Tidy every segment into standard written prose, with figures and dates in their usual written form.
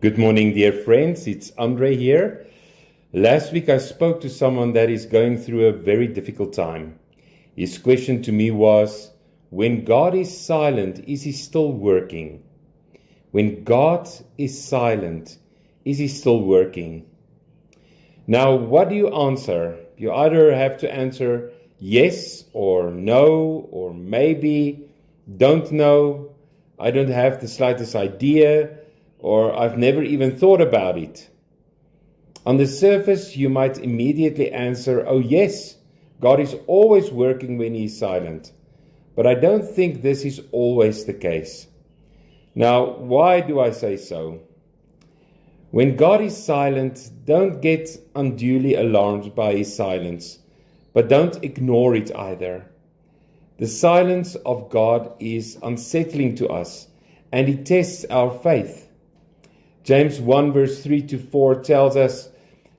Good morning, dear friends. It's Andre here. Last week I spoke to someone that is going through a very difficult time. His question to me was, when God is silent, is He still working? When God is silent, is He still working? Now, what do you answer? You either have to answer yes or no or maybe, don't know, I don't have the slightest idea, or I've never even thought about it. On the surface, you might immediately answer, oh yes, God is always working when He is silent. But I don't think this is always the case. Now, why do I say so? When God is silent, don't get unduly alarmed by His silence, but don't ignore it either. The silence of God is unsettling to us, and it tests our faith. James 1 verse 3-4 tells us,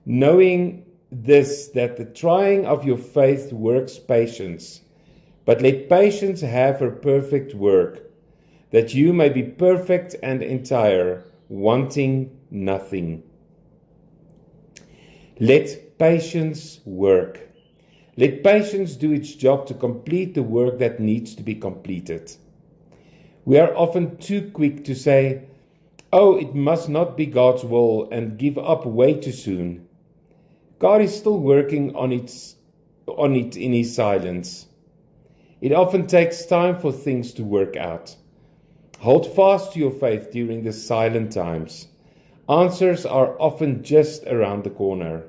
knowing this, that the trying of your faith works patience. But let patience have her perfect work, that you may be perfect and entire, wanting nothing. Let patience work. Let patience do its job to complete the work that needs to be completed. We are often too quick to say, oh, it must not be God's will, and give up way too soon. God is still working on it in His silence. It often takes time for things to work out. Hold fast to your faith during the silent times. Answers are often just around the corner.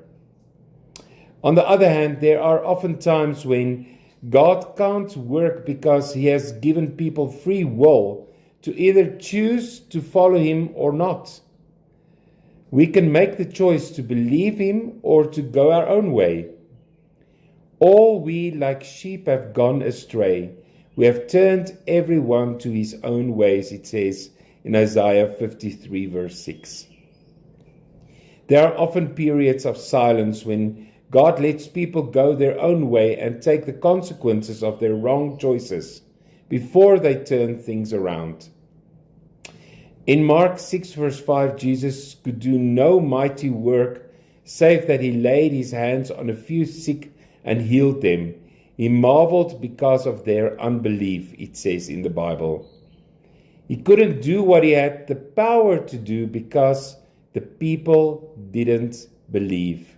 On the other hand, there are often times when God can't work because He has given people free will to either choose to follow Him or not. We can make the choice to believe Him or to go our own way. All we like sheep have gone astray. We have turned everyone to his own ways, it says in Isaiah 53 verse 6. There are often periods of silence when God lets people go their own way and take the consequences of their wrong choices before they turn things around. In Mark 6 verse 5, Jesus could do no mighty work save that He laid His hands on a few sick and healed them. He marveled because of their unbelief, it says in the Bible. He couldn't do what He had the power to do because the people didn't believe.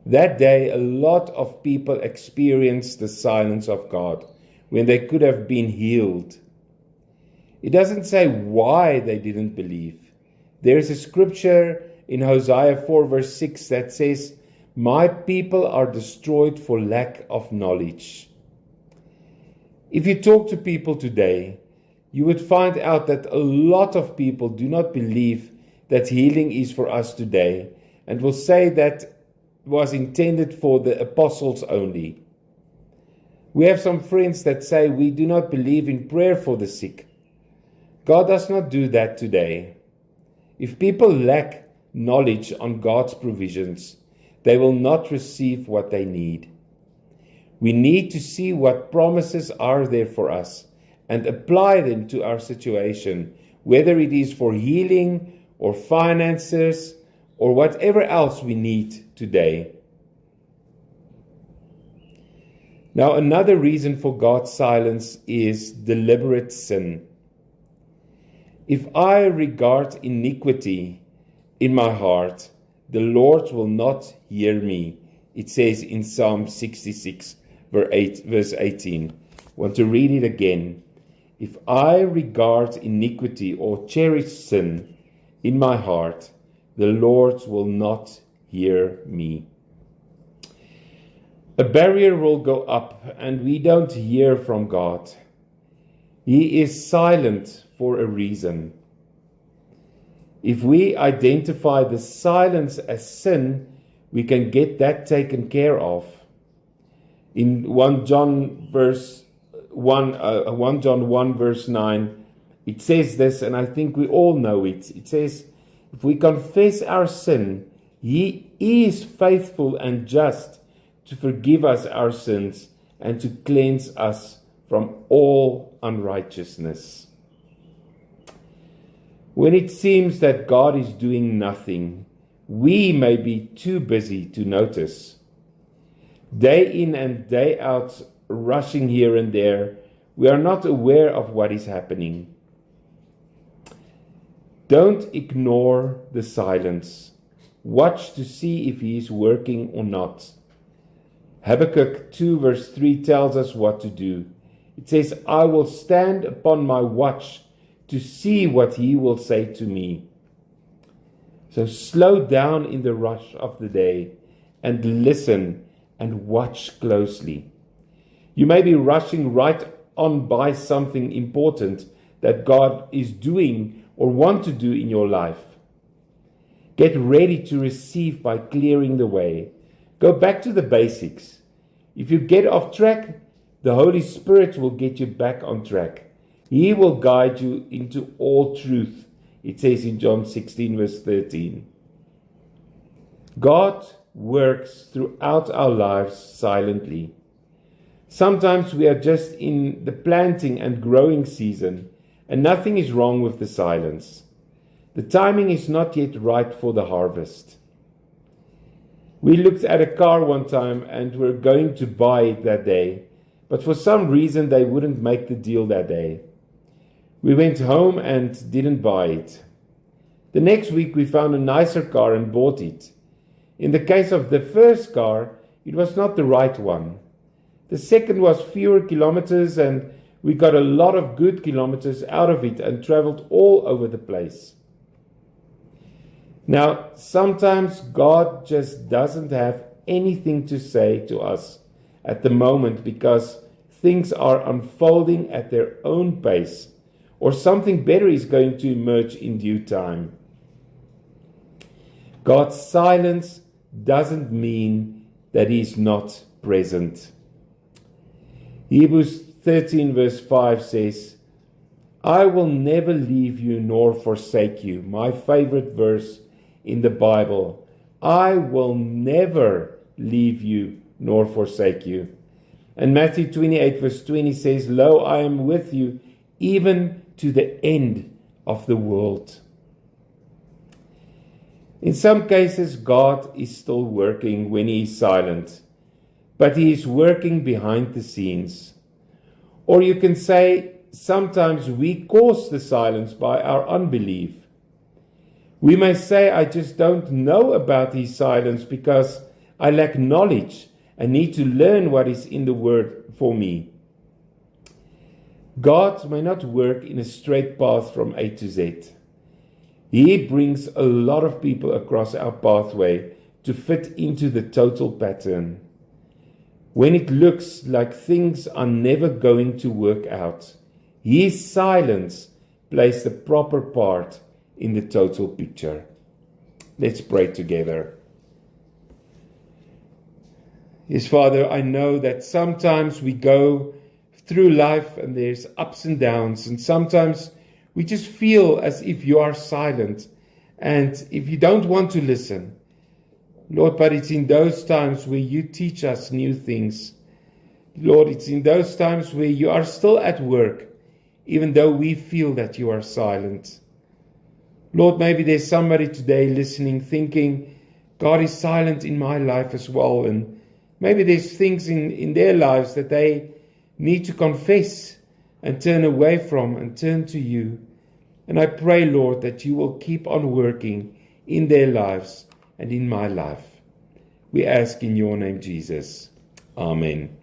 That day, a lot of people experienced the silence of God when they could have been healed. It doesn't say why they didn't believe. There is a scripture in Hosea 4 verse 6 that says, my people are destroyed for lack of knowledge. If you talk to people today, you would find out that a lot of people do not believe that healing is for us today, and will say that was intended for the apostles only. We have some friends that say we do not believe in prayer for the sick. God does not do that today. If people lack knowledge on God's provisions, they will not receive what they need. We need to see what promises are there for us and apply them to our situation, whether it is for healing or finances or whatever else we need today. Now, another reason for God's silence is deliberate sin. If I regard iniquity in my heart, the Lord will not hear me. It says in Psalm 66, verse 18. I want to read it again. If I regard iniquity or cherish sin in my heart, the Lord will not hear me. A barrier will go up and we don't hear from God. He is silent for a reason. If we identify the silence as sin, we can get that taken care of. In 1 John 1 verse 9, it says this, and I think we all know it. It says, if we confess our sin, He is faithful and just to forgive us our sins and to cleanse us from all unrighteousness. When it seems that God is doing nothing, we may be too busy to notice. Day in and day out, rushing here and there, we are not aware of what is happening. Don't ignore the silence. Watch to see if he is working or not. Habakkuk 2 verse 3 tells us what to do. It says, I will stand upon my watch to see what he will say to me. So slow down in the rush of the day and listen and watch closely. You may be rushing right on by something important that God is doing or want to do in your life. Get ready to receive by clearing the way. Go back to the basics. If you get off track, the Holy Spirit will get you back on track. He will guide you into all truth. It says in John 16 verse 13. God works throughout our lives silently. Sometimes we are just in the planting and growing season, and nothing is wrong with the silence. The timing is not yet right for the harvest. We looked at a car one time and were going to buy it that day, but for some reason they wouldn't make the deal that day. We went home and didn't buy it. The next week we found a nicer car and bought it. In the case of the first car, it was not the right one. The second was fewer kilometers, and we got a lot of good kilometers out of it and traveled all over the place. Now, sometimes God just doesn't have anything to say to us at the moment because things are unfolding at their own pace, or something better is going to emerge in due time. God's silence doesn't mean that he is not present. Hebrews 13 verse 5 says, I will never leave you nor forsake you. My favorite verse in the Bible. I will never leave you nor forsake you. And Matthew 28 verse 20 says, Lo, I am with you even to the end of the world. In some cases, God is still working when he is silent, but he is working behind the scenes. Or you can say, sometimes we cause the silence by our unbelief. We may say, I just don't know about his silence because I lack knowledge and need to learn what is in the Word for me. God may not work in a straight path from A to Z. He brings a lot of people across our pathway to fit into the total pattern. When it looks like things are never going to work out, his silence plays the proper part in the total picture. Let's pray together. Yes, Father, I know that sometimes we go through life and there's ups and downs, and sometimes we just feel as if you are silent and if you don't want to listen. Lord, but it's in those times where you teach us new things. Lord, it's in those times where you are still at work, even though we feel that you are silent. Lord, maybe there's somebody today listening thinking, God is silent in my life as well. And maybe there's things in their lives that they need to confess and turn away from and turn to you. And I pray, Lord, that you will keep on working in their lives and in my life. We ask in your name, Jesus. Amen.